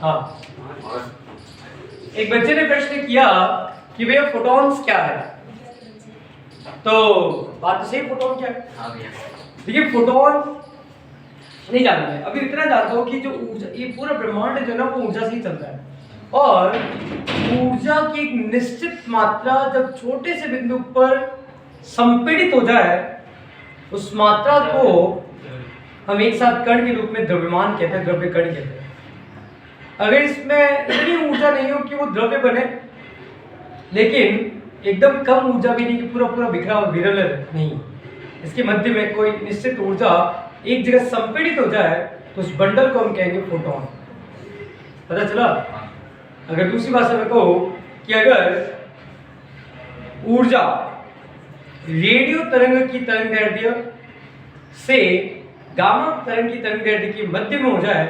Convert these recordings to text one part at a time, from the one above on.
हाँ, एक बच्चे ने प्रश्न किया कि भैया फोटॉन्स क्या है। तो बात तो सही, फोटॉन क्या है। देखिए फोटॉन नहीं जानते हैं, अभी इतना जानता हूँ कि जो ऊर्जा, ये पूरा ब्रह्मांड जो है ना वो ऊर्जा से ही चलता है, और ऊर्जा की एक निश्चित मात्रा जब छोटे से बिंदु पर संपीड़ित हो जाए, उस मात्रा को हम एक साथ कण के रूप में द्रव्यमान कहते हैं, द्रव्य कण कहते हैं। अगर इसमें इतनी ऊर्जा नहीं हो कि वो द्रव्य बने, लेकिन एकदम कम ऊर्जा भी नहीं कि पूरा पूरा बिखरा हुआ विरल नहीं, इसके मध्य में कोई निश्चित ऊर्जा एक जगह संपीड़ित हो जाए, तो उस बंडल को हम कहेंगे फोटॉन। पता चला। अगर दूसरी भाषा में कहो कि अगर ऊर्जा रेडियो तरंग की तरंगदैर्ध्य से गामा तरंग की तरंगदैर्ध्य के मध्य में हो जाए,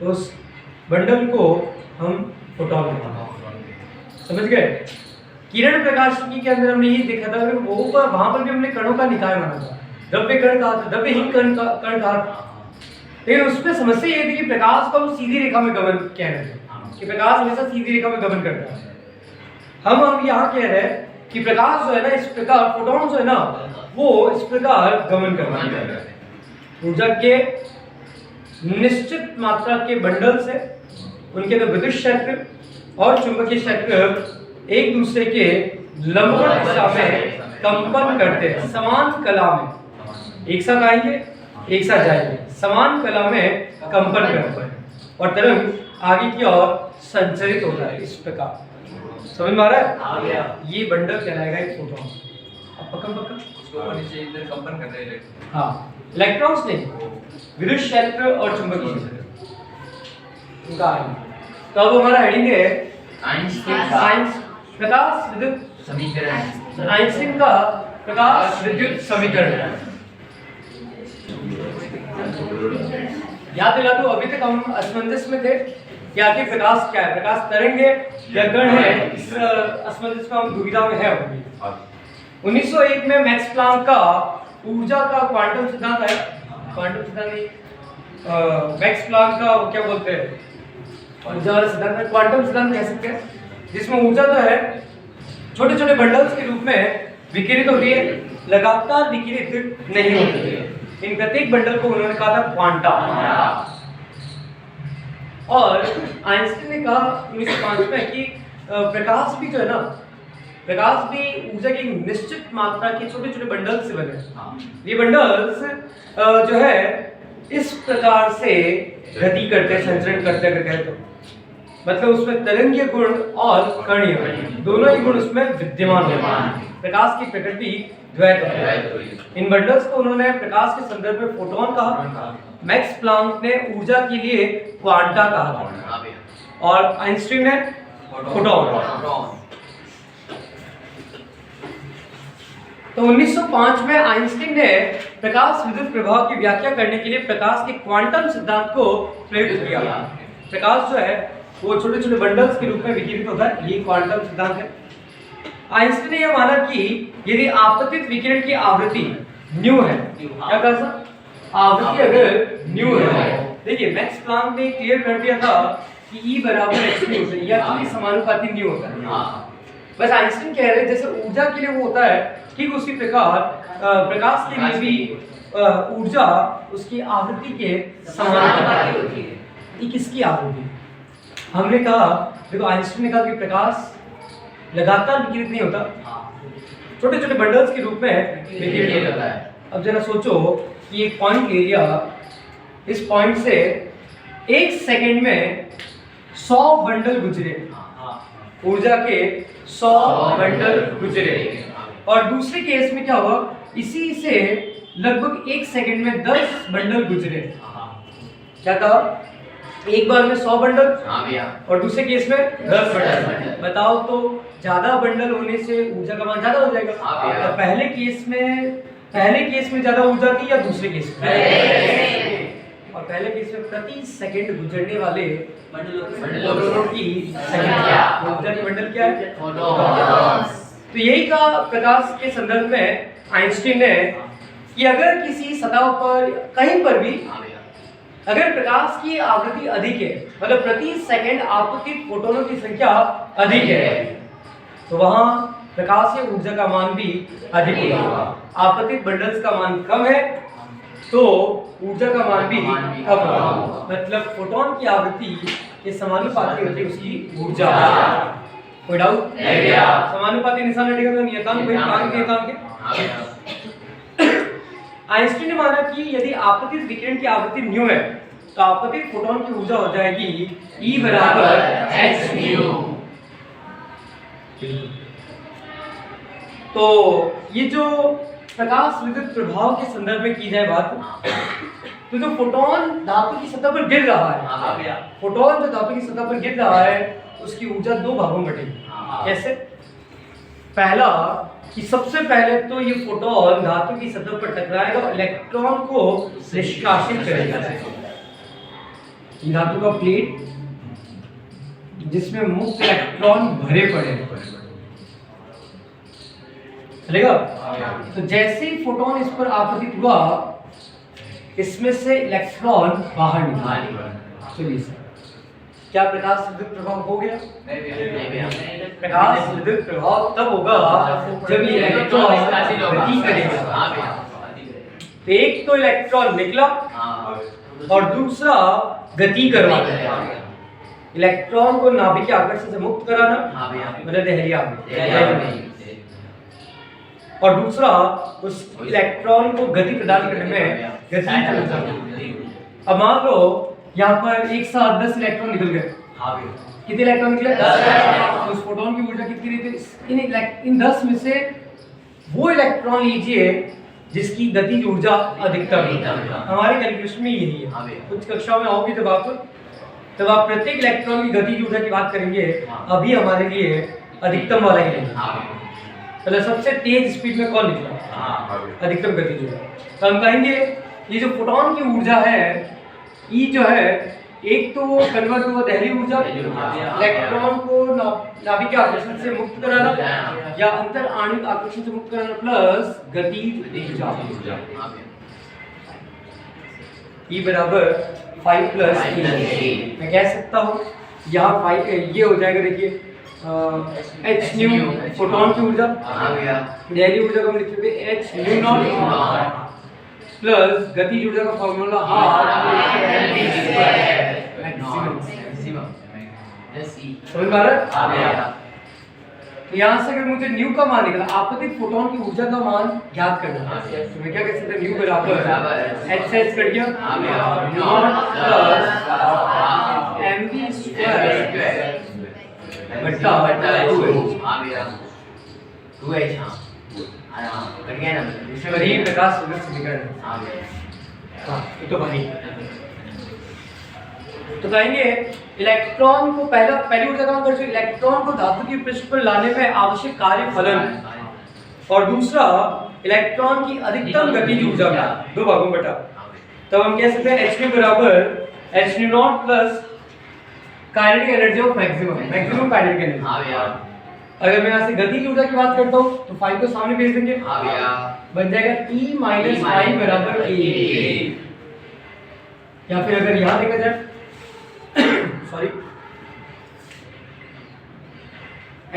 तो उस बंडल को हम फोटॉन कहते हैं। समझ गए। किरण प्रकाशिकी के अंदर हमने ये देखा था, वो वहां पर भी हमने कणों का निकाय माना था, द्रव्य कण कहा था, द्रव्यहीन कण कहा था। लेकिन उसमें समस्या ये थी कि प्रकाश को हम सीधी रेखा में गमन कह रहे थे, कि प्रकाश हमेशा सीधी रेखा में गमन करता है। हम यहाँ कह रहे हैं कि प्रकाश जो है ना, इस प्रकार फोटॉन जो है ना, वो इस प्रकार गमन करता है। ऊर्जा के निश्चित मात्रा के बंडल से उनके अंदर विद्युत क्षेत्र और चुंबकीय क्षेत्र एक दूसरे के लंबवत दिशा में कंपन करते हैं, समान कला में एक साथ आएंगे, एक साथ जाएंगे, समान कला में कंपन करते हैं, और तरंग आगे की ओर संचरित होता है। इस प्रकार समझ में आ रहा है। ये बंडल कहलाएगा एक फोटॉन। अब पकड़ नीचे इधर कंपन कर रहे हैं। हाँ, इलेक्ट्रॉन्स नहीं, विद्युत क्षेत्र और चुंबकीय क्षेत्र उनका आएंगे। तो अब हमारा हेडिंग है आइंस्टीन प्रकाश विद्युत समीकरण। आइंस्टीन का प्रकाश विद्युत समीकरण। याद दिला दो, अभी तक हम असमंजस में थे कि आखिर प्रकाश क्या है, प्रकाश तरंग है या कण है। इस असमंजस में हम दुविधा में है अभी। 1901 में मैक्स प्लांक का ऊर्जा का क्वांटम सिद्धांत है, क्वांटम सिद्धांत नहीं, मैक्स प्लांक का क्या बोलते हैं, ऊर्जा वाला सिद्धांत, क्वांटम सिद्धांत कह सकते हैं, जिसमें ऊर्जा जो है छोटे छोटे बंडल्स के रूप में विकिरित होती है, लगातार विकिरित नहीं होती है। इन प्रत्येक बंडल को उन्होंने कहा था क्वांटा। और आइंस्टीन ने कहा 1905 में कि प्रकाश भी जो है ना, प्रकाश भी ऊर्जा की निश्चित मात्रा के छोटे छोटे बंडल्स से बने। ये बंडल्स जो है इस प्रकार से गति करते, संचरण करते, अगर कहें तो मतलब उसमें तरंगीय गुण और कणीय दोनों ही गुण उसमें विद्यमान है। प्रकाश की प्रकृति द्वैत है। इन बंडल्स को उन्होंने प्रकाश के संदर्भ में फोटॉन कहा, मैक्स प्लांक ने ऊर्जा के लिए क्वांटा कहा, और आइंस्टीन ने फोटॉन। तो 1905 में आइंस्टीन ने प्रकाश विद्युत प्रभाव की व्याख्या करने के लिए प्रकाश के क्वांटम सिद्धांत को प्रयुक्त किया। प्रकाश जो है वो छोटे छोटे बंडल्स के रूप में विकिरित होता है, ये क्वांटम सिद्धांत है। आइंस्टीन ने यह माना कि यदि आपतित विकिरण की आवृत्ति न्यू है, क्या कहा था, आवृत्ति अगर न्यू है, देखिए मैक्स प्लांक ने क्लियर कर दिया था कि E बराबर h न्यू होता है, या E समानुपाती न्यू होता है। बस आइंस्टीन कह रहे हैं जैसे ऊर्जा के लिए वो होता है, ठीक उसी प्रकार प्रकाश के लिए भी ऊर्जा उसकी आवृत्ति के समानुपाती होती है। ये किसकी आवृत्ति? हमने कहा, देखो आइंस्टीन ने कहा कि प्रकाश लगातार विकिरित नहीं होता, छोटे छोटे बंडल्स के रूप में विकिरित होता है। अब जरा सोचो कि एक पॉइंट ले लिया, इस पॉइंट से एक सेकंड में 100 बंडल गुजरे, ऊर्जा के 100 बंडल गुजरे, और दूसरे केस में क्या हुआ, इसी से लगभग एक सेकंड में 10 बंडल गुजरे। क्या कहा, एक बार में 100 बंडल और दूसरे केस में 10 बंडल। बताओ तो ज्यादा बंडल होने से ऊर्जा का मान ज्यादा हो जाएगा। तो पहले केस में ज्यादा ऊर्जा थी या दूसरे केस में? और पहले केस में प्रति सेकंड गुजरने वाले बंडलों की संख्या, ऊर्जा की बंडल क्या है, तो यही कहा प्रकाश के संदर्भ में आइंस्टीन ने कि अगर किसी सतह पर कहीं पर भी अगर प्रकाश की आवृत्ति अधिक है, मतलब प्रति सेकंड आपतित फोटोनों की संख्या अधिक है, तो वहां प्रकाश या ऊर्जा का मान भी अधिक होगा। आपतित बंडल्स का मान कम है तो ऊर्जा का मान भी कम होगा। मतलब फोटोन की आवृत्ति के समानुपाती होती है उसकी ऊर्जा। कोई डाउट? समानुपाती निशान हटेगा तो नियतांक वही प्रांत के नियतांक है। आइंस्टीन ने माना कि यदि आपतित विकिरण की आवृत्ति न्यू है तो आपतित फोटोन की ऊर्जा हो जाएगी E बराबर h न्यू। तो ये जो प्रकाश विद्युत प्रभाव के संदर्भ में की जाए बात, तो जो फोटोन धातु की सतह पर गिर रहा है, फोटोन जो धातु की सतह पर गिर रहा है उसकी ऊर्जा दो भागों में बटेगी। कैसे? पहला कि सबसे पहले तो ये फोटोन धातु की सतह पर टकराएगा और इलेक्ट्रॉन को निष्कासित करेगा। धातु का प्लेट जिसमें मुक्त इलेक्ट्रॉन भरे पड़े हैं, चलेगा? तो जैसे ही फोटोन इस पर आपतित हुआ, इसमें से इलेक्ट्रॉन बाहर निकला। चलिए सर, क्या प्रकाश विद्युत प्रभाव हो गया? प्रकाश विद्युत प्रभाव तब होगा जब ये इलेक्ट्रॉन गति करेगा। तो एक तो इलेक्ट्रॉन निकला और दूसरा गति करवाना। इलेक्ट्रॉन को नाभिक के आकर्षण से मुक्त कराना, मतलब देहलिया में, और दूसरा उस इलेक्ट्रॉन को गति प्रदान करने में गति। अब मान लो यहाँ पर एक साथ 10 इलेक्ट्रॉन निकल गए। कितने इलेक्ट्रॉन निकले? 10। उस फोटोन की ऊर्जा कितनी रहती? इन 10 में से वो इलेक्ट्रॉन लीजिए जिसकी गतिज ऊर्जा अधिकतम है। हमारे कैलकुलेशन में यही है। कुछ कक्षाओं में आओगे जब आप प्रत्येक इलेक्ट्रॉन की गतिज ऊर्जा की बात करेंगे, अभी हमारे लिए अधिकतम वाला ही लेंगे। मतलब सबसे तेज स्पीड में कौन निकला? अधिकतम गतिज ऊर्जा। तो हम कहेंगे ये जो फोटोन की ऊर्जा है, ई जो है, एक तो वो कन्वर्ट हुआ देहली ऊर्जा, इलेक्ट्रॉन को नाभिक के आकर्षण से मुक्त कराना या अंतर आणविक आकर्षण से मुक्त कराना, प्लस गतिज ऊर्जा। ई बराबर 5 प्लस E। मैं कह सकता हूँ यहाँ 5 ये हो जाएगा। देखिए h न्यू फोटोन की ऊर्जा, देहली ऊर्जा को हम लिख सकते हैं h न्यू नॉट प्लस गतिज ऊर्जा का फॉर्मूला समझ पा रहे? तो यहाँ से अगर मुझे न्यू का मान निकला, आपतित फोटोन की ऊर्जा का मान ज्ञात करना, तो मैं क्या कह सकता हूँ? न्यू बराबर h से h कट गया नॉट प्लस mv स्क्वायर बटा 2h। करीब प्रकाश विद्युत समीकरण। हाँ, ये तो भाई। तो कहेंगे इलेक्ट्रॉन को पहली ऊर्जा का कर, इलेक्ट्रॉन को धातु की पृष्ठ पर लाने में आवश्यक कार्य फलन, और दूसरा इलेक्ट्रॉन की अधिकतम गतिज ऊर्जा का दो भागों बटा। तब हम कह सकते हैं h बराबर h not plus kinetic energy of maximum kinetic energy. अगर मैं यहाँ से गतिज ऊर्जा की बात करता हूँ तो 5 को सामने भेज देंगे, बन जाएगा E माइनस 5 बराबर A। या फिर अगर यहाँ देखा जाए, सॉरी,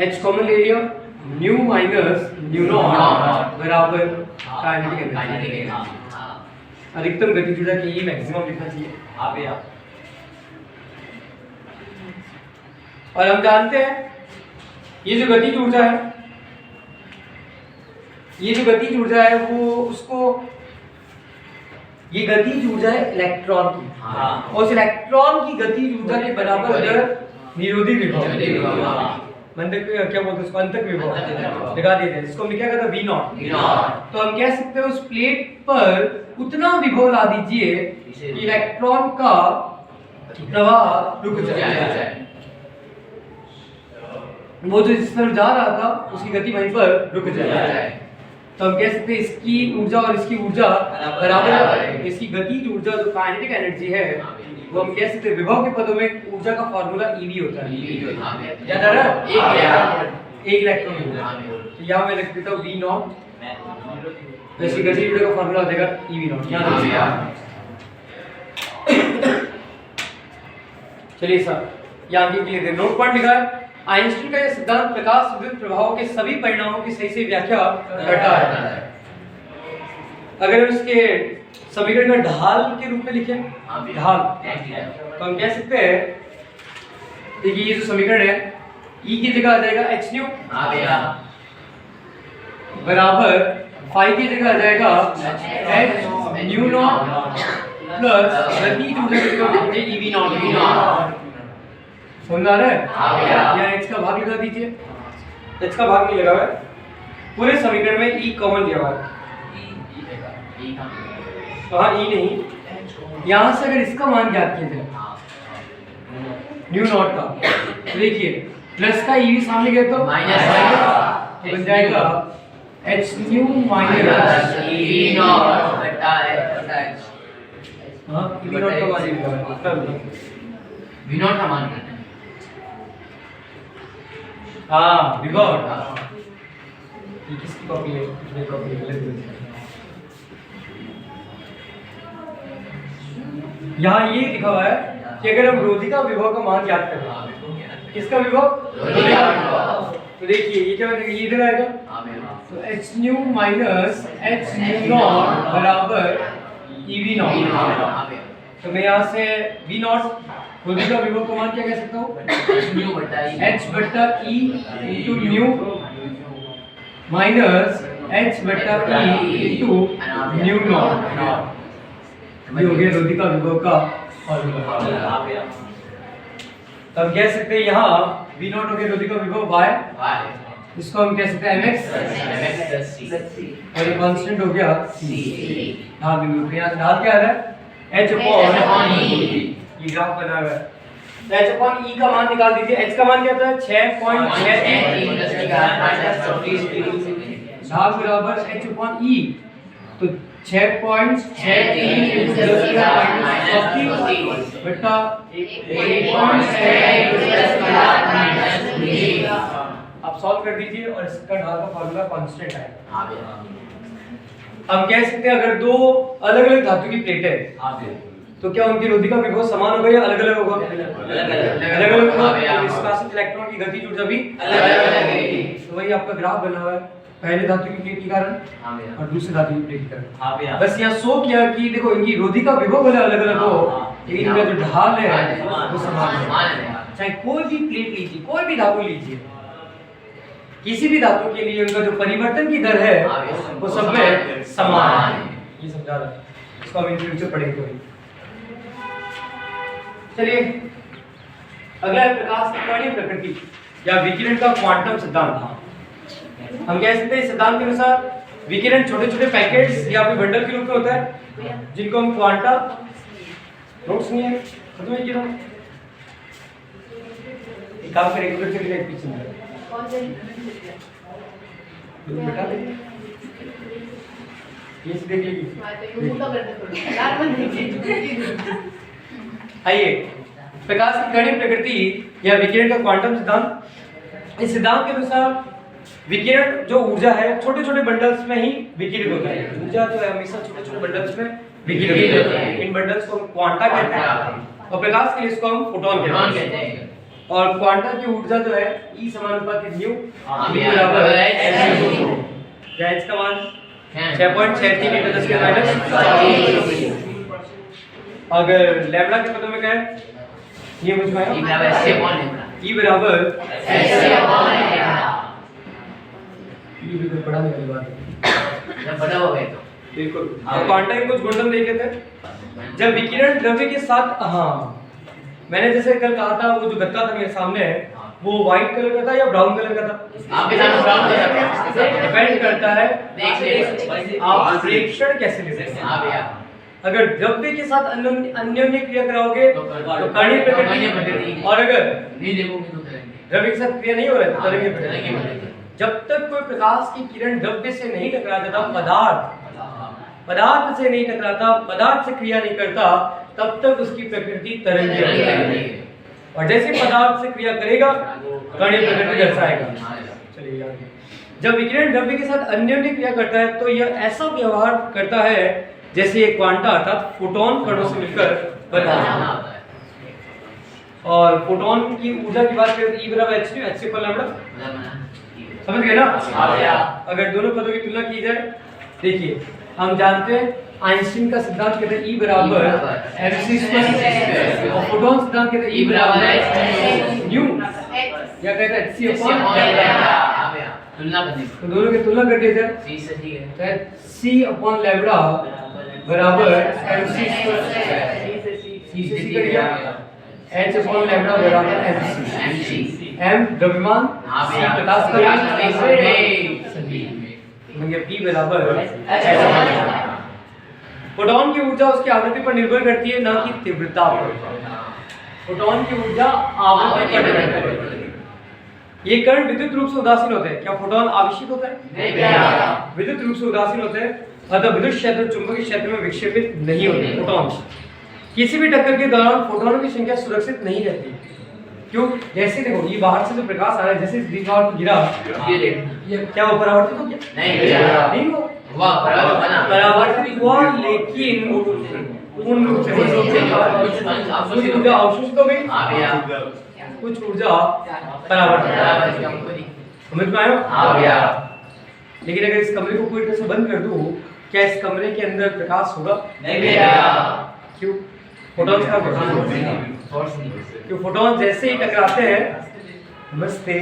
H कॉमन ले लिया, न्यू माइनस न्यू नॉट बराबर काइनेटिक एनर्जी। अधिकतम गतिज ऊर्जा की E मैक्सिमम लिखना चाहिए। और हम जानते हैं ये जो गतिज ऊर्जा है, वो उसको, ये गतिज ऊर्जा है इलेक्ट्रॉन की, और उस इलेक्ट्रॉन की गतिज ऊर्जा के बराबर अगर निरोधी विभव, क्या बोलते हैं उसको, अंतक विभव दिखा देते हैं, जिसको हमने क्या कहा था? V not. तो हम कह सकते हैं उस प्लेट पर उतना विभव ला दीजिए कि इलेक्ट्रॉन का प्रवाह रुक जाए। वो जो जिस तरफ जा रहा था उसकी गति वहीं पर रुक जाए। तो हम कह सकते हैं इसकी ऊर्जा और इसकी ऊर्जा बराबर है। इसकी गतिज ऊर्जा जो काइनेटिक एनर्जी है, वो हम कह सकते हैं विभव के पदों में ऊर्जा का फॉर्मूला EV होता है। याद आ रहा है? एक इलेक्ट्रॉन ऊर्जा। तो यहाँ मैं लिख देता हूँ V नॉट, इसकी गतिज ऊर्जा का फॉर्मूला हो जाएगा EV नॉट। चलिए सर, यहाँ के लिए नोट पॉइंट लिखा है, आइंस्टीन का यह सिद्धांत प्रकाश विद्युत प्रभाव के सभी परिणामों की सही से व्याख्या करता है। अगर हम इसके समीकरण का ढाल के रूप में लिखें, ढाल, तो हम कह सकते हैं, देखिए ये जो समीकरण है, E की जगह आ जाएगा h न्यू बराबर फाई की जगह आ जाएगा h न्यू नॉट प्लस गति ऊर्जा EV नॉट। समझ आ रहा है? यहाँ h का भाग लगा दीजिए, h का भाग नहीं लगा हुआ है, पूरे समीकरण में E कॉमन दिया हुआ है। हाँ E नहीं, यहाँ से अगर इसका मान ज्ञात किया जाए न्यू नॉट का, तो देखिए प्लस का EV सामने गया तो माइनस बन जाएगा h new minus EV not बटा h। हाँ EV नॉट का मान निकालना है, V नॉट का मान करना है। हाँ विभव, ये किसकी कॉपी है? ये कॉपी है। यहाँ ये लिखा हुआ है कि अगर हम रोधिका विभव का मान ज्ञात करें, किसका विभव? तो देखिए ये क्या बनेगा, ये इधर आएगा, तो h new minus h new not बराबर EV नॉट। तो मैं यहाँ से V नॉट रोधिका विभव का मान क्या कह सकता हूँ? h बटा E into new minus h बटा E इंटू न्यू नॉट। ये हो गया रोधिका विभव का फॉर्मूला। तो हम कह सकते हैं यहाँ V नॉट हो गया रोधिका विभव y, इसको हम कह सकते हैं mx और ये कांस्टेंट हो गया c। हाँ बिल्कुल, यहाँ से ढाल क्या आ रहा है? h अपॉन e, ये ग्राफ बना हुआ है। तो h अपॉन e का मान निकाल दीजिए, h का मान क्या था? 6.63 ढाल बराबर h अपॉन e, तो 6.63 बटा 1.6 आप सॉल्व कर दीजिए और इसका ढाल का फार्मूला कांस्टेंट आएगा। हम कह सकते हैं अगर दो अलग अलग धातु की प्लेटें हैं तो क्या उनकी रोधिका विभव समान होगा या अलग अलग होगा? अलग अलग होगा। निष्कासित इलेक्ट्रॉन की गतिज ऊर्जा भी अलग अलग है। तो वही आपका ग्राफ बना हुआ है, पहले धातु की प्लेट के कारण और दूसरी धातु की प्लेट के कारण। बस यहाँ शो किया कि देखो इनकी रोधिका विभव भले अलग अलग हो लेकिन इनका जो ढाल है वो समान है। चाहे कोई भी प्लेट लीजिए, कोई भी धातु लीजिए, किसी भी धातु के लिए उनका जो परिवर्तन की दर है वो सब में समान है। ये समझा रहा है, इसको हम इन फ्यूचर पढ़ेंगे। चलिए अगला है प्रकाश की कणीय प्रकृति या विकिरण का क्वांटम सिद्धांत। हम कह सकते हैं इस सिद्धांत के अनुसार विकिरण छोटे छोटे पैकेट्स या फिर बंडल के रूप में होता है जिनको हम क्वांटा, नोट्स नहीं है खत्म है किया एक काम करें एक से एक पीछे बेटा ये देख लीजिए। आइए प्रकाश की कणीय प्रकृति या विकिरण का क्वांटम सिद्धांत। इस सिद्धांत के अनुसार विकिरण जो ऊर्जा है छोटे छोटे बंडल्स में ही विकिरित होता है। ऊर्जा जो है हमेशा छोटे छोटे बंडल्स में विकिरित होता है। इन बंडल्स को हम क्वांटा कहते हैं और प्रकाश के लिए इसको हम फोटॉन कहते हैं। और क्वांटा की ऊर्जा जो है E समानुपाती न्यू बराबर है या h का मान 6.63 × 10⁻⁻⁴। अगर लैम्डा के पदों में क्या है ये मुझको है E बराबर ये भी बड़ा नहीं वाली बात है जब बड़ा हो गए तो बिल्कुल। अब क्वांटा के कुछ गुणधर्म देख लेते हैं। जब विकिरण द्रव्य के साथ, हाँ मैंने जैसे कल कहा था वो जो गत्ता था मेरे सामने है वो व्हाइट कलर का था या ब्राउन कलर का था? आपके सामने ब्राउन कलर का। डिपेंड करता है आप प्रेक्षण कैसे लेते हैं। अगर द्रव्य के साथ अन्योन्य क्रिया कराओगे तो कणीय प्रकृति, और अगर नहीं देखोगे तो द्रव्य के साथ क्रिया नहीं हो रहा है तो तरंगीय प्रकृति। जब तक कोई प्रकाश की किरण द्रव्य से नहीं टकराता था, पदार्थ से नहीं टकराता, पदार्थ से क्रिया नहीं करता, तब तक उसकी प्रकृति तरंगीय है। और जैसे पदार्थ से क्रिया करेगा कणीय प्रकृति दर्शाएगा। चलिए याद, जब विकिरण द्रव्य के साथ अन्योन्य क्रिया करता है तो यह ऐसा व्यवहार करता है जैसे एक क्वांटा अर्थात फोटॉन कणों से मिलकर बनाना होता है। और फोटोन की ऊर्जा की बात करें तो E बराबर h h से पर लैम्डा, समझ गए ना? अगर दोनों पदों की तुलना की जाए, देखिए हम जानते हैं आइंस्टीन का सिद्धांत कहते हैं E बराबर mc स्क्वायर और फोटोन सिद्धांत कहते हैं E बराबर न्यू या कहते हैं hc अपॉन लैम्डा। तुलना करनी तो दोनों की तुलना कर दिया जाए सी से ठीक है तो c अपॉन लैम्डा बराबर mc स्क्वायर, c से c कट गया, h अपॉन लैम्डा बराबर mc, m द्रव्यमान, c प्रकाश का वेग, मतलब p बराबर h। फोटोन की ऊर्जा उसकी आवृत्ति पर निर्भर करती है, ना कि तीव्रता पर। फोटोन की ऊर्जा आवृत्ति पर निर्भर करती है। ये कण विद्युत रूप से उदासीन होते हैं। क्या फोटोन आवेशित होता है? नहीं, विद्युत रूप से उदासीन होते हैं, अतः विद्युत क्षेत्र चुंबकीय क्षेत्र में विक्षेपित नहीं होते फोटोन। किसी भी टक्कर के दौरान फोटोनों की संख्या सुरक्षित नहीं रहती। क्यों? जैसे देखो ये बाहर से जो प्रकाश आ रहा है, जैसे इस दीवार पर गिरा, ये क्या वो परावर्तित हो गया? नहीं हो, परावर्तित हुआ, लेकिन पूर्ण रूप से कुछ ऊर्जा अवशोषित हो गई, कुछ ऊर्जा परावर्तित। समझ में आया? लेकिन अगर इस कमरे को पूरी तरह से बंद कर दूं, क्या इस कमरे के अंदर प्रकाश होगा? नहीं। क्यों? फोटॉन का क्यों? फोटॉन जैसे ही टकराते हैं, नमस्ते,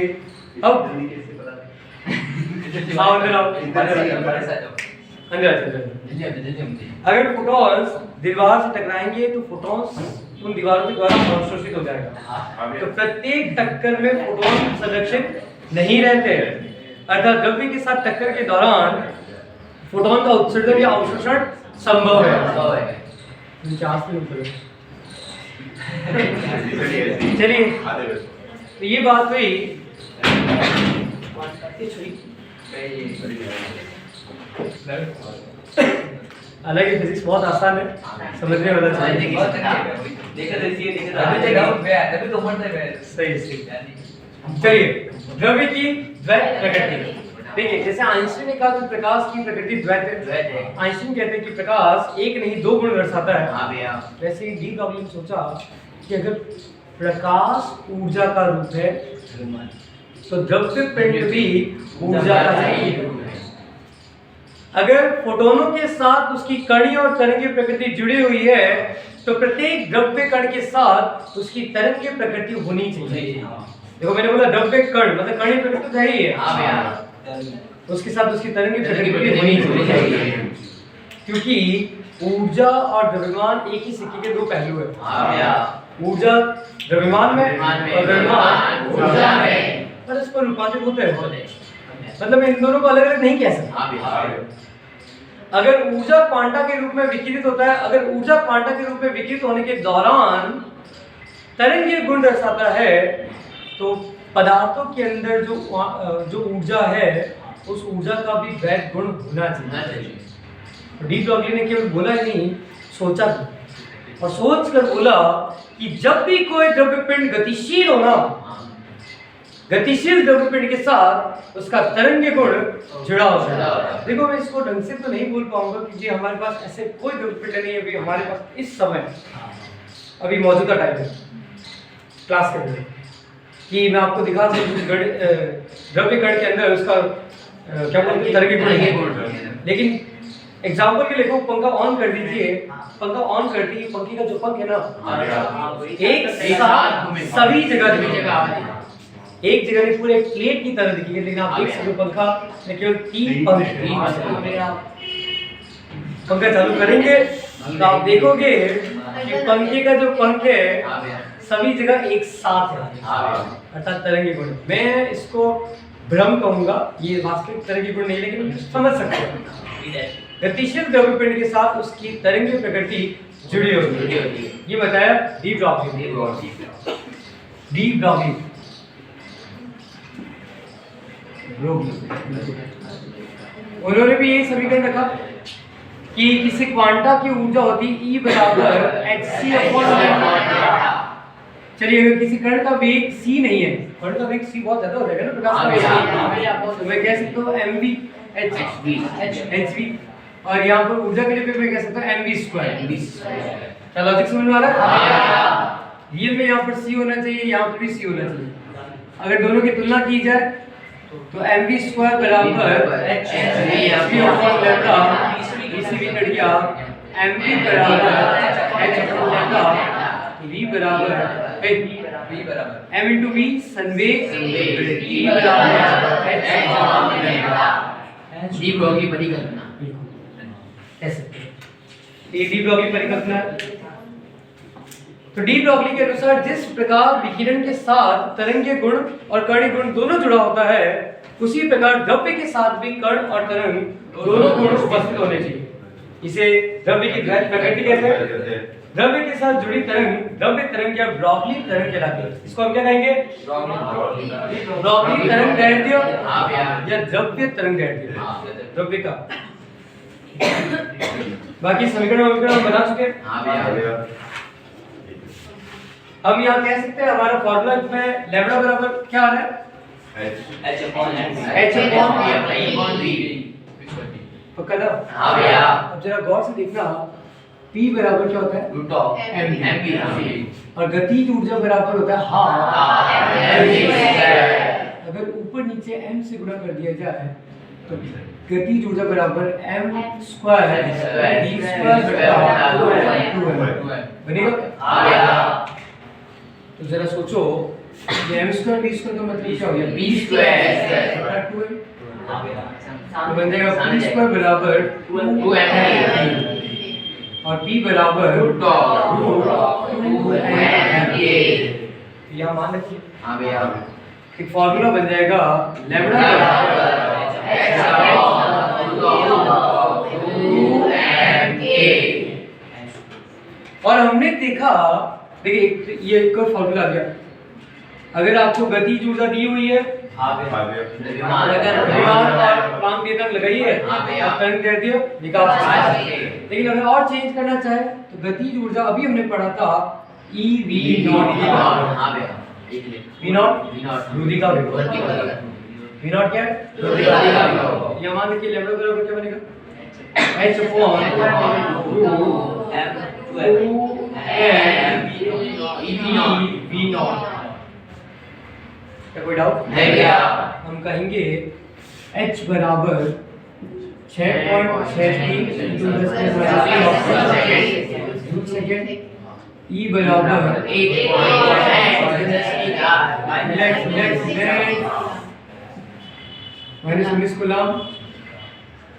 अब अगर फोटॉन्स दीवार से टकराएंगे तो फोटॉन्स उन दीवारों के द्वारा अवशोषित हो जाएगा। तो प्रत्येक टक्कर में फोटॉन संरक्षित नहीं रहते, अर्थात द्रव्य के साथ टक्कर के दौरान फोटॉन का उत्सर्जन या अवशोषण संभव है। चलिए, तो ये बात हुई। हालांकि फिजिक्स बहुत आसान है, समझने वाला चाहिए। सही। चलिए, द्रव्य की द्वैत प्रकृति। देखिए, जैसे आइंस्टीन ने कहा कि प्रकाश की प्रकृति द्वैत है। आइंस्टीन कहते हैं कि प्रकाश एक नहीं दो गुण दर्शाता है। वैसे ही डी ब्रॉगली ने सोचा कि अगर प्रकाश ऊर्जा का रूप है तो द्रव्य पिंड भी ऊर्जा का ही रूप है। अगर फोटोनों के साथ उसकी कणी और तरंगीय प्रकृति जुड़ी हुई है तो प्रत्येक द्रव्य कण के साथ उसकी तरंगीय प्रकृति होनी चाहिए। देखो, मैंने बोला द्रव्य कण मतलब कणी प्रकृति तो है ही है, उसके साथ उसकी तरंगीय प्रकृति होनी चाहिए, क्योंकि ऊर्जा और द्रव्यमान एक ही सिक्के के दो पहलू है। ऊर्जा द्रव्यमान में और द्रव्यमान ऊर्जा में परस्पर रूपांतरित होते हैं। मतलब इन दोनों को अलग अलग नहीं कह सकते। अगर ऊर्जा क्वांटा के रूप में विकिरित होता है, अगर ऊर्जा क्वांटा के रूप में विकिरित होने के दौरान तरंगीय गुण दर्शाता है, तो पदार्थों के अंदर जो ऊर्जा है उस ऊर्जा का भी द्वैत गुण होना चाहिए। डी ब्रॉगली ने केवल बोला ही नहीं, सोचा और सोच कर बोला कि जब भी कोई द्रव्य पिंड गतिशील हो ना, गतिशील द्रव्य पिंड के साथ उसका तरंगीय गुण जुड़ा होता है। देखो, मैं इसको ढंग से तो नहीं बोल पाऊंगा क्योंकि हमारे पास ऐसे कोई द्रव्य पिंड नहीं है अभी हमारे पास इस समय, अभी मौजूदा टाइम है क्लास के अंदर, कि मैं आपको दिखा सकूं द्रव्य कण के अंदर उसका क्या बोलते हैं तरंगीय गुण। लेकिन एग्जाम्पल के लिए पंखा ऑन कर दीजिए, पंखा ऑन कर दी, पंखे का जो पंख है ना एक साथ सभी जगह एक जगह नहीं, पूरे एक प्लेट की तरह दिखेगी, लेकिन आप देख सकते हो पंखा में केवल 3 पंख। पंखा चालू करेंगे तो आप देखोगे कि पंखे का जो पंख है सभी जगह एक साथ है, अर्थात तरंगीय गुण। मैं इसको भ्रम कहूंगा, ये वास्तविक तरंगीय गुण नहीं, लेकिन समझ सकते हैं। गतिशील द्रव्य पिंड के साथ उसकी तरंगीय प्रकृति जुड़ी होती है, ये बताया डी ब्रॉगली। उन्होंने भी यही समीकरण रखा कि किसी क्वांटा की ऊर्जा होती E बराबर hc अपॉन लैम्डा। चलिए, अगर किसी कण का वेग c नहीं है, कण का वेग c बहुत ज्यादा हो जाएगा ना प्रकाश का वेग, तो मैं कह सकता हूँ mv hv, और यहाँ पर ऊर्जा के लिए मैं कह सकता हूँ mv स्क्वायर। क्या लॉजिक समझ में आ रहा है? हाँ। रियल में यहाँ पर सी होना चाहिए, यहाँ पर भी सी होना चाहिए। अगर दोनों की तुलना की जाए तो mv स्क्वायर बराबर hv अपॉन लैम्डा, इसी भी कट गया mv बराबर h अपॉन लैम्डा, v बराबर V बराबर m into v संवेग, e बराबर h upon lambda. De Broglie परिकल्पना। ऐसे ये डी ब्रॉगली परिकल्पना है। तो डी ब्रॉगली के अनुसार जिस प्रकार विकिरण के साथ तरंगीय गुण और कणीय गुण दोनों जुड़ा होता है, उसी प्रकार द्रव्य के साथ भी कण और तरंग दोनों गुण उपस्थित होने चाहिए। इसे द्रव्य की प्रकृति कहते हैं। द्रव्य के साथ जुड़ी तरंग द्रव्य तरंग या ब्रॉगली तरंग कहलाती है। इसको हम क्या कहेंगे? ब्रॉगली तरंग दैर्ध्य हाँ भैया। या द्रव्य तरंग दैर्ध्य, हाँ। द्रव्य का। बाकी समीकरण हम बना चुके हैं। हाँ भैया। हम यहाँ कह सकते हैं हमारा फॉर्मूला में लैम्डा बराबर क्या आ रहा है? H upon M। H upon V। पक्का ना? हाँ भैया। अब जरा गौर से देखना, P बराबर क्या होता है? Root of M। और गतिज ऊर्जा बराबर होता है हाफ अगर ऊपर नीचे m से गुणा कर दिया जाए तो गतिज ऊर्जा बराबर m स्क्वायर d स्क्वायर बटा 2m बनेगा। हाँ भैया। तो जरा सोचो, ये m स्क्वायर d स्क्वायर का मतलब क्या हो गया? B स्क्वायर बटा 2m। हाँ भैया। तो बन जाएगा p स्क्वायर बराबर 2m और p बराबर रूट ऑफ 2m। यहाँ मान रखिए। हाँ भैया। एक फॉर्मूला बन जाएगा लैम्डा बराबर H upon root of 2m। और हमने देखा, देखिए ये एक और फॉर्मूला आ गया। अगर आपको गतिज ऊर्जा दी हुई है, विमान विमान और काम की तक लगाइए, हाँ भैया। और तरंग दैर्ध्य विकास लेकिन अगर और चेंज करना चाहे तो गतिज ऊर्जा अभी हमने पढ़ा था E V नॉट हाँ भैया। V नॉट रोधी का विभव। V नॉट क्या है? रोधी का विभव। ये मान लीजिए लैम्डा बराबर क्या बनेगा? H upon 2m V not. क्या कोई डाउट? नहीं भैया। हम कहेंगे H बराबर 6.63 सेकेंड, E बराबर -19 कूलम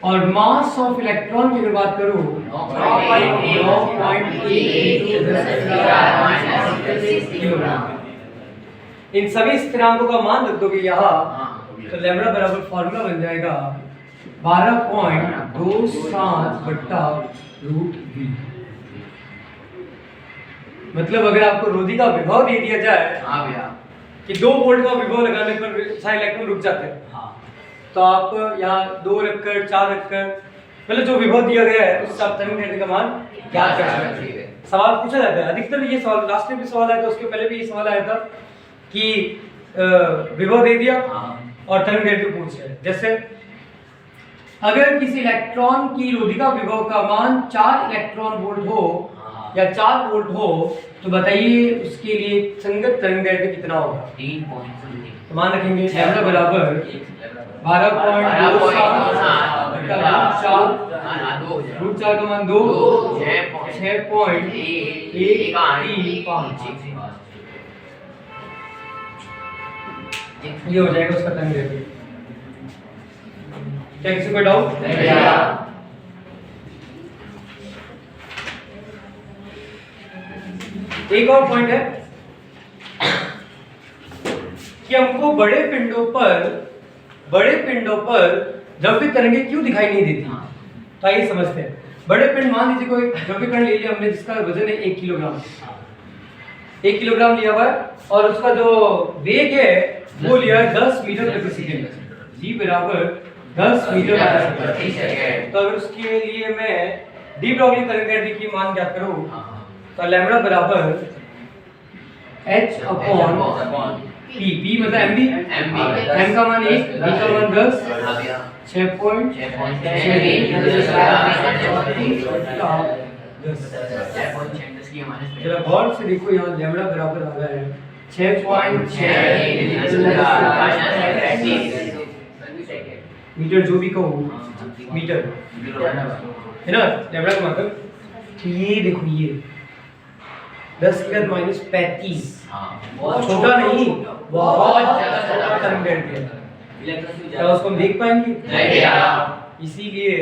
और मास ऑफ इलेक्ट्रॉन की अगर बात करूं 9.8 किलोग्राम। इन सभी स्थिरांकों का मान रख दोगे यहाँ तो लैम्डा बराबर फॉर्मूला बन जाएगा 12.27 बट्टा रूट v। मतलब अगर आपको रोधी का विभव दे दिया जाए हाँ भैया। कि 2 वोल्ट का विभव लगाने पर सारे इलेक्ट्रॉन रुक जाते हैं, तो आप यहाँ 2 रखकर 4 रखकर मतलब जो विभव दिया गया है उस हिसाब तरंग दैर्ध्य का मान ज्ञात कर सकते हैं। सवाल पूछा जाता है, अधिकतर ये सवाल लास्ट में भी सवाल आया था, उसके पहले भी ये सवाल आया था कि विभव दे दिया और तरंग दैर्ध्य पूछ रहे। जैसे अगर किसी इलेक्ट्रॉन की रोधिका विभव का मान 4 इलेक्ट्रॉन वोल्ट हो या 4 वोल्ट हो तो बताइए उसके लिए संगत तरंग दैर्ध्य कितना होगा? 3 पॉइंट तो मान रखेंगे लैम्डा बराबर 12.27 रूट 4 का मान 2 6.135 ये हो जाएगा उसका तरंग दैर्ध्य। क्या किसी को डाउट? एक और पॉइंट है कि हमको बड़े पिंडों पर द्रव्य तरंगें क्यों दिखाई नहीं देती। तो आइए समझते हैं। बड़े पिंड, मान लीजिए कोई द्रव्य कण ले लिया हमने जिसका वजन है 1 किलोग्राम, 1 किलोग्राम लिया हुआ है और उसका जो वेग है वो लिया है 10 मीटर प्रति सेकंड। जी बराबर 10 मीटर प्रति सेकंड। तो अगर उसके लिए मैं डी ब्रॉगली तरंग दैर्ध्य की मान ज्ञात करूं तो लैम्डा बराबर h अपॉन p, p मतलब mv, m का मान 1, v का मान 10, 6.6 जरा गौर से देखो, यहाँ लैम्बडा बराबर आ गया है 6.6 मीटर, जो भी कहो मीटर है ना लैम्बडा का मतलब। तो ये देखो ये 10⁻⁻⁵ छोटा नहीं, बहुत ज्यादा तरंग दैर्ध्य है। क्या उसको हम देख पाएंगे? इसीलिए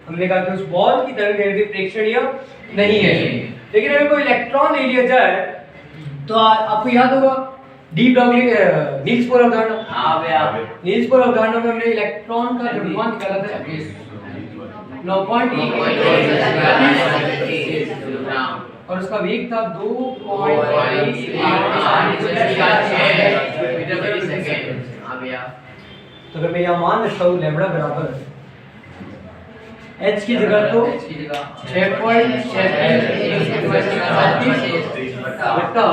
हमने कहा कि उस बॉल की तरंग दैर्ध्य प्रेक्षणीय नहीं है। लेकिन अगर कोई इलेक्ट्रॉन ले लिया जाए तो आपको याद होगा डी ब्रॉगली नील्स बोर अवधारणा। नील्स बोर अवधारणा में हमने इलेक्ट्रॉन का द्रव्यमान निकाला था 9.1 और उसका वेग था 2.8 तो अगर मैं यहाँ मान लेता हूँ लैम्बडा बराबर h की जगह तो 6.6 बटा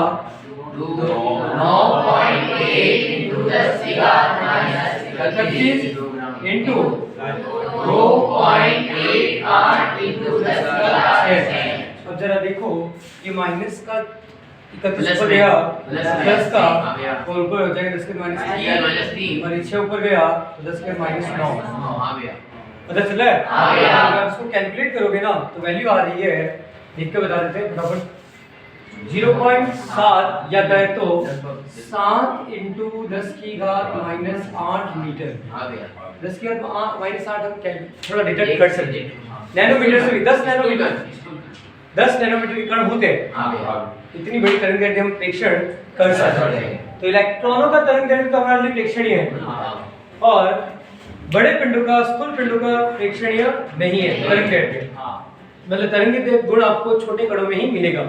9.8 इंटू 2.88 अब जरा देखो ये माइनस का 31 ऊपर गया, प्लस का और ऊपर हो जाएगा 10⁻³ और इससे ऊपर गया तो 10⁻⁹ पता चला है? अगर आप इसको कैलकुलेट करोगे ना तो वैल्यू आ रही है, लिख के बता देते हैं फटाफट 0.7 या कहे तो 7 × 10⁻⁻8 मीटर। 10⁻⁻8 हम थोड़ा डिटेक्ट कर सकते हैं नैनोमीटर से भी 10 नैनोमीटर के कण होते हैं, इतनी बड़ी तरंग दैर्ध्य हम प्रेक्षण कर सकते हैं। तो इलेक्ट्रॉनों का तरंग दैर्ध्य तो हमारे लिए प्रेक्षणीय है और बड़े पिंडों का स्थूल पिंडों का प्रेक्षणीय नहीं है तरंग दैर्ध्य। मतलब तरंगित गुण आपको छोटे कणों में ही मिलेगा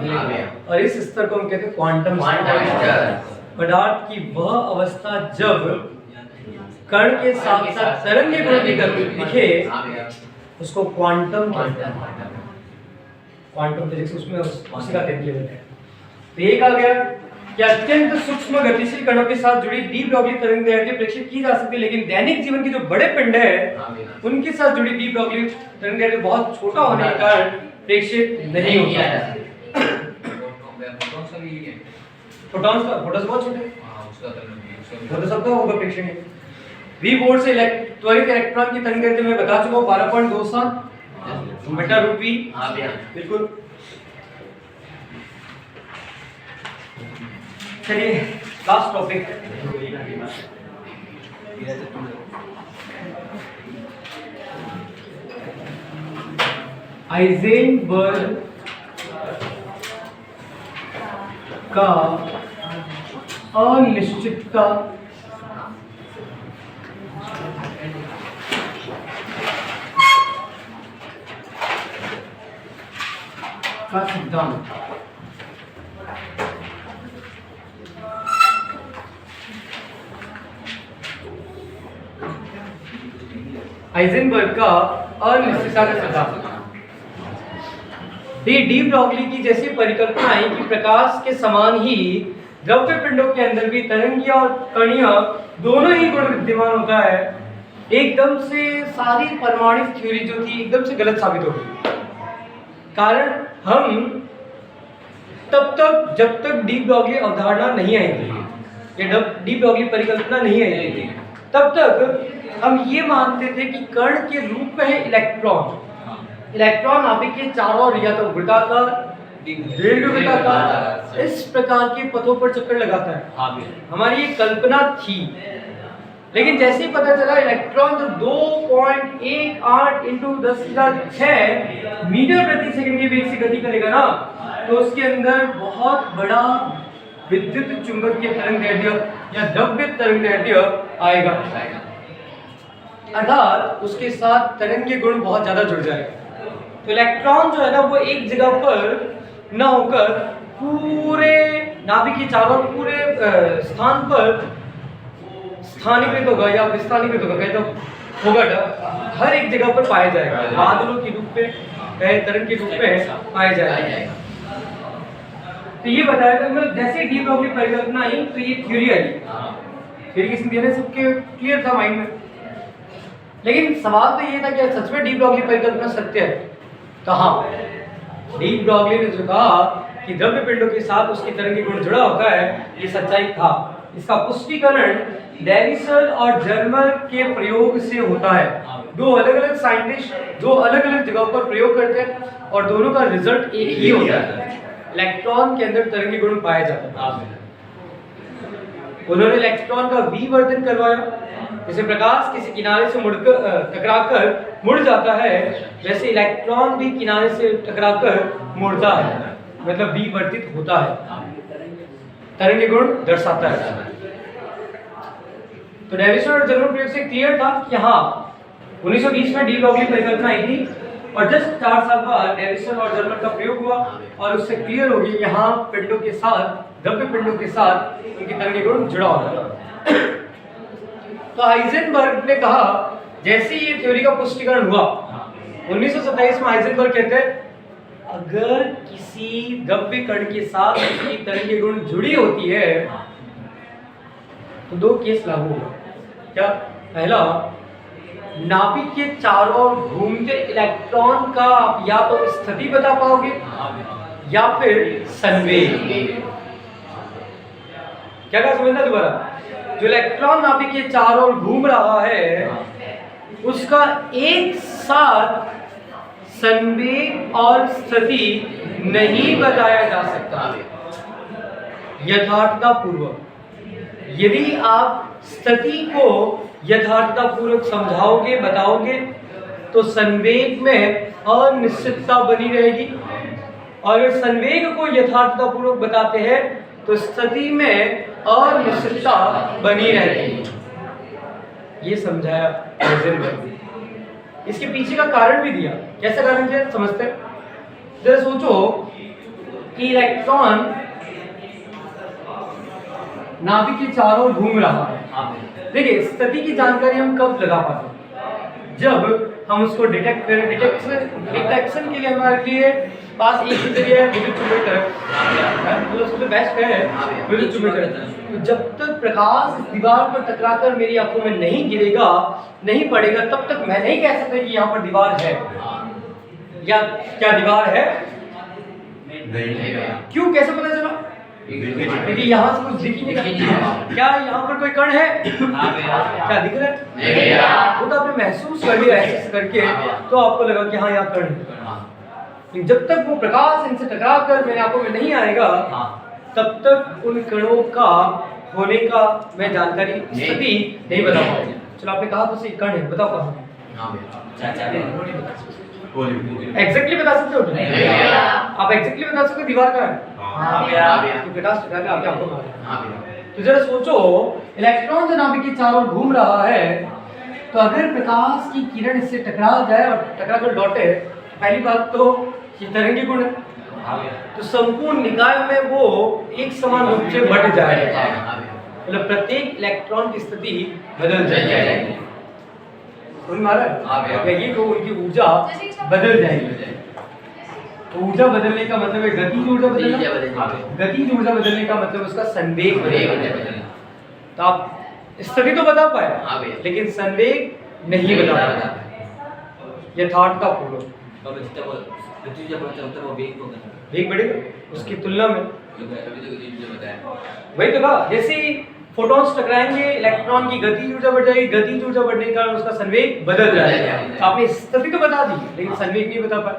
और इस स्तर को हम कहते हैं क्वांटम स्तर। पदार्थ की वह अवस्था जब कण के साथ साथ तरंगे गुण भी दिखे उसको क्वांटम कहते हैं। क्वांटम फिजिक्स उसमें उसी का अध्ययन किया जाता है। तो एक आ गया कि अत्यंत सूक्ष्म गतिशील कणों के साथ जुड़ी डी ब्रॉगली तरंग दैर्ध्य प्रेक्षित की जा सकती है, लेकिन दैनिक जीवन के जो बड़े पिंड है उनके साथ जुड़ी डी ब्रॉगली तरंग दैर्ध्य बहुत छोटा होने के कारण प्रेक्षित नहीं होता है। फोटॉन्स बहुत छोटे हैं, वो तो सबका होगा प्रेक्षणीय। वी बोर्ड से त्वरित इलेक्ट्रॉन की तरंग दैर्ध्य मैं बता चुका हूं 12.27 बटा √v। बिल्कुल। चलिए लास्ट टॉपिक हाइजेनबर्ग का अनिश्चितता का सिद्धांत। हाइजेनबर्ग का अनिश्चितता का सिद्धांत। डी ब्रॉगली की जैसी परिकल्पना है कि प्रकाश के समान ही द्रव्य पिंडों के अंदर भी तरंगीय और कणीय दोनों ही गुण विद्यमान होता है, एकदम से सारी परमाणु थ्योरी जो थी एकदम से गलत साबित हो गई। कारण हम तब तक जब तक डी ब्रॉगली अवधारणा नहीं आई थी या डी ब्रॉगली परिकल्पना नहीं आई थी तब तक हम ये मानते थे कि कण के रूप में है इलेक्ट्रॉन। इलेक्ट्रॉन नाभिक के चारों ओर या तो वृत्ताकार, दीर्घवृत्ताकार इस प्रकार के पथों पर चक्कर लगाता है। हमारी ये कल्पना थी, लेकिन जैसे ही पता चला इलेक्ट्रॉन जो 2.18 × 10⁶ मीटर प्रति सेकंड के वेग से गति करेगा ना, तो उसके अंदर बहुत बड़ा विद्युत चुंबकीय तरंग दैर्ध्य या द्रव्य तरंग दैर्ध्य आएगा, अर्थात उसके साथ तरंग के गुण बहुत ज्यादा जुड़ जाएगा। तो इलेक्ट्रॉन जो है ना वो एक जगह पर न होकर पूरे नाभिक के चारों पूरे स्थान पर स्थानीकृत होगा या विस्थानीकृत होगा, कहते होगा हर एक जगह पर पाया जाएगा, बादलों के रूप में तरंग के रूप में पाया जाएगा। तो ये बताया था मतलब जैसे डी ब्रॉगली परिकल्पना आई तो ये थ्योरी आई, थ्योरी किसने दिया सबके क्लियर था माइंड में। लेकिन सवाल तो ये था कि सच में डी ब्रॉगली परिकल्पना सत्य है? तो हाँ, डी ब्रॉगली ने जो कहा कि द्रव्य पिंडों के साथ उसकी तरंगी गुण जुड़ा होता है, ये सच्चाई था। इसका पुष्टिकरण डेविसन और जर्मर के प्रयोग से होता है। दो अलग अलग साइंटिस्ट दो अलग अलग जगहों पर प्रयोग करते हैं और दोनों का रिजल्ट एक ही होता है। इलेक्ट्रॉन के अंदर तरंगी गुण पाया जाता है। उन्होंने इलेक्ट्रॉन का विवर्तन करवाया, जैसे प्रकाश किसी किनारे से मुड़कर टकराकर मुड़ जाता है, वैसे इलेक्ट्रॉन भी किनारे से टकराकर मुड़ता है, मतलब विवर्तित होता है, तरंगी गुण दर्शाता है। तो डेविसन और जर्मर प्रयोग से क्लियर था कि हाँ 1920 में डी ब्रॉगली परिकल्पना आई थी और जस्ट 4 साल बाद डेविसन और जर्मर का प्रयोग हुआ और उससे क्लियर हो गई यहाँ पिंडों के साथ द्रव्य पिंडों के साथ उनकी तरंगी गुण जुड़ा होता है। तो हाइजेनबर्ग ने कहा जैसे ये थ्योरी का पुष्टिकरण हुआ 1927 में हाइजेनबर्ग कहते हैं अगर किसी द्रव्य कण के साथ उसकी तरंगी गुण जुड़ी होती है तो 2 केस लागू होगा। क्या? पहला, नाभिक के चारों ओर घूमते इलेक्ट्रॉन का आप या तो स्थिति बता पाओगे या फिर संवेग। क्या कहा समझना दोबारा? जो इलेक्ट्रॉन नाभिक के चारों ओर घूम रहा है उसका एक साथ संवेग और स्थिति नहीं बताया जा सकता यथार्थतापूर्वक। यदि आप स्थिति को यथार्थतापूर्वक समझाओगे बताओगे तो संवेग में अनिश्चितता बनी रहेगी, और अगर संवेग को यथार्थतापूर्वक बताते हैं तो स्थिति में अनिश्चितता बनी रहेगी। ये समझाया हाइजेनबर्ग ने। इसके पीछे का कारण भी दिया। कैसा कारण दिया समझते हैं? जरा सोचो कि इलेक्ट्रॉन नाभिक के चारों ओर घूम रहा है। देखिए स्थिति की जानकारी हम कब लगा पाते हैं? जब हम उसको डिटेक्ट करें। डिटेक्शन के लिए हमारे लिए पास एक ही जरिया है, विद्युत चुंबकीय, मतलब सबसे बेस्ट है विद्युत चुंबकीय। तो जब तक प्रकाश इस दीवार पर टकराकर मेरी आंखों में नहीं गिरेगा नहीं पड़ेगा तब तक मैं नहीं कह सकता कि यहाँ पर दीवार है या क्या दीवार है नहीं। क्यों? कैसे पता चला? क्योंकि यहाँ से कुछ दिख ही नहीं रहा। क्या यहाँ पर कोई कण है? क्या दिख रहा है? वो तो आपने महसूस कर लिया ऐसे करके, तो आपको लगा कि हाँ यहाँ कण है। लेकिन जब तक वो प्रकाश इनसे टकरा कर मेरे आंखों में नहीं आएगा तब तक उन कणों का होने का मैं जानकारी स्थिति नहीं बता पाऊंगा। चलो आपने कहा तो सही कण है, बताओ कहाँ? एग्जैक्टली बता सकते हो? आप एग्जैक्टली बता सकते हो दीवार का है? तो प्रकाश टकरा के आपके आंखों में आ गया। तो जरा सोचो इलेक्ट्रॉन जो नाभिक के चारों ओर घूम रहा है, तो अगर प्रकाश की किरण इससे टकरा जाए और टकरा कर लौटे, पहली बात तो ये तरंगी गुण है, तो संपूर्ण निकाय में वो एक समान रूप से बढ़ जाएगा, मतलब प्रत्येक इलेक्ट्रॉन की स्थिति बदल जाएगी। समझ में आ रहा है? ये तो उनकी ऊर्जा बदल जाएगी। तो ऊर्जा बदलने का मतलब है गतिज ऊर्जा बदलना। गतिज ऊर्जा बदलने का मतलब उसका संवेग बदलना। तो आप स्थिति तो बता पाए लेकिन संवेग नहीं बता पाए यथार्थतापूर्वक। वेग बढ़ेगा उसकी तुलना में। वही तो कहा, जैसे ही फोटॉन्स टकराएंगे इलेक्ट्रॉन की गतिज ऊर्जा बढ़ जाएगी, गतिज ऊर्जा बढ़ने के कारण उसका संवेग बदल जाएगा। तो आपने स्थिति तो बता दी लेकिन संवेग नहीं बता पाए।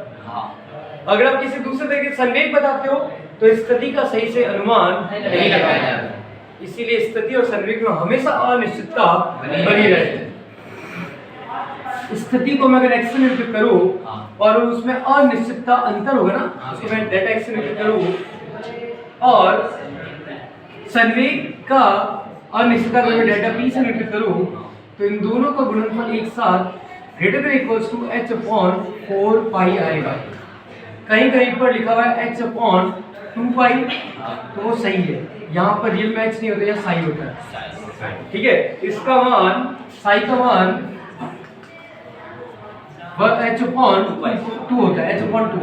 अगर आप किसी दूसरे तरीके से संवेग बताते हो तो स्थिति का सही से अनुमान नहीं लगा पाते। इसीलिए स्थिति और संवेग में हमेशा अनिश्चितता बनी रहती है। स्थिति को मैं अगर x से निरूपित करूं और उसमें अनिश्चितता अंतर होगा ना, उसको मैं डेल्टा x से निरूपित करूं और संवेग का अनिश्चितता को मैं डेल्टा p से निरूपित करूं, तो इन दोनों का गुणनफल एक साथ greater than equals to h upon 4 pi आएगा। कहीं कहीं पर लिखा हुआ है h अपॉन 2 पाई, तो वो सही है। यहाँ पर रियल में h नहीं होता, यहाँ साई होता है। ठीक है, इसका मान साई का मान h अपॉन 2 होता है, h अपॉन 2।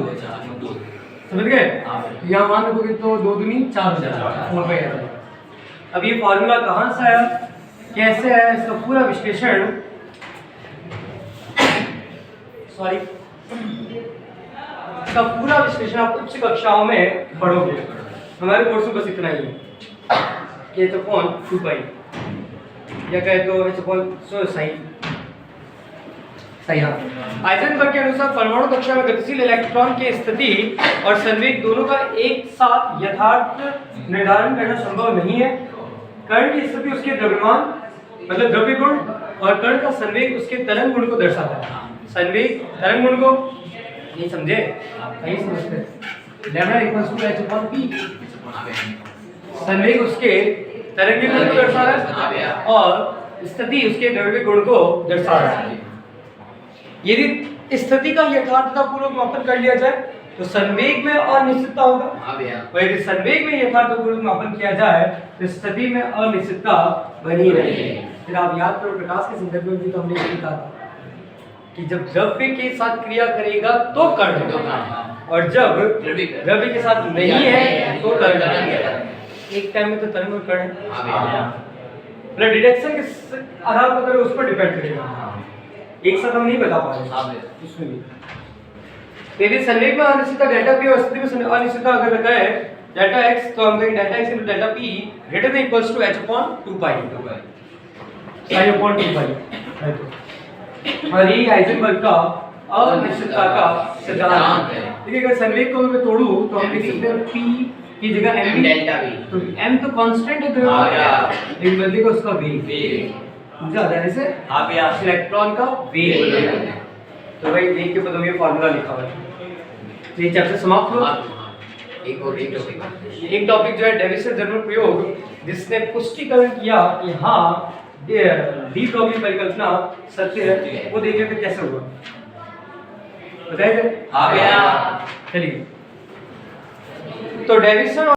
समझ गए? यहाँ मान रखोगे तो 2 दूनी 4 हो जाएगा, 4 पाई आ जाएगा। अब ये फार्मूला कहाँ से आया, कैसे आया, इसका पूरा विश्लेषण इसका पूरा विश्लेषण आप उच्च कक्षाओं में पढ़ोगे। हमारे कोर्स में बस इतना ही है कि तो कौन 2 पाई या कहे तो ऐसे कौन सही सही। हाँ, हाइजेनबर्ग के अनुसार परमाणु कक्षा में गतिशील इलेक्ट्रॉन की स्थिति और संवेग दोनों का एक साथ यथार्थ निर्धारण करना संभव नहीं है। कण की स्थिति उसके द्रव्यमान मतलब द्रव्य गुण और कण का संवेग उसके तरंग गुण को दर्शाता है। संवेग तरंग गुण को नहीं समझे, नहीं समझते। Lambda equals to h upon p, संवेग उसके तरंग गुण को दर्शा रहा है और स्थिति उसके द्रव्य गुण को दर्शा रहा है। यदि स्थिति का यथार्थतापूर्वक मापन कर लिया जाए तो संवेग में अनिश्चितता होगा, और यदि संवेग में यथार्थतापूर्वक मापन किया जाए तो स्थिति में अनिश्चितता बनी रहेगी। फिर आप याद करो प्रकाश के संदर्भ में भी तो हमने यही कहा था कि जब द्रव्य के साथ क्रिया करेगा तो कण होगा और जब द्रव्य के साथ नहीं है तो तरंग है। एक टाइम में तो तरंग और कण है, मतलब डिटेक्शन के आधार पर करें उस पर डिपेंड करेगा, एक साथ हम नहीं बता पाएंगे उसमें भी। यदि संवेग में अनिश्चितता डेल्टा p और स्थिति में अनिश्चितता अगर रखा है डेल्टा x तो हम कहेंगे delta x into delta p greater than equals to h upon 2 pi psi upon 2 pi। और ये हाइजेनबर्ग का अनिश्चितता का सिद्धांत है। देखिए अगर संवेग को मैं तोड़ूं तो हम लिख सकते हैं p की जगह m डेल्टा v, तो m तो कांस्टेंट है द्रव्यमान, लेकिन बदलेगा उसका वेग ज्यादा है से इलेक्ट्रॉन का वेग। तो भाई वेग के पदों में फार्मूला लिखा हुआ है। तो ये चैप्टर समाप्त हुआ। एक टॉपिक जो है डेविसन जर्मन प्रयोग जिसने पुष्टिकरण किया कि हाँ डी ब्रॉगली परिकल्पना सत्य है, वो देखिए फिर कैसे हुआ बताइए। चलिए तो डेविसन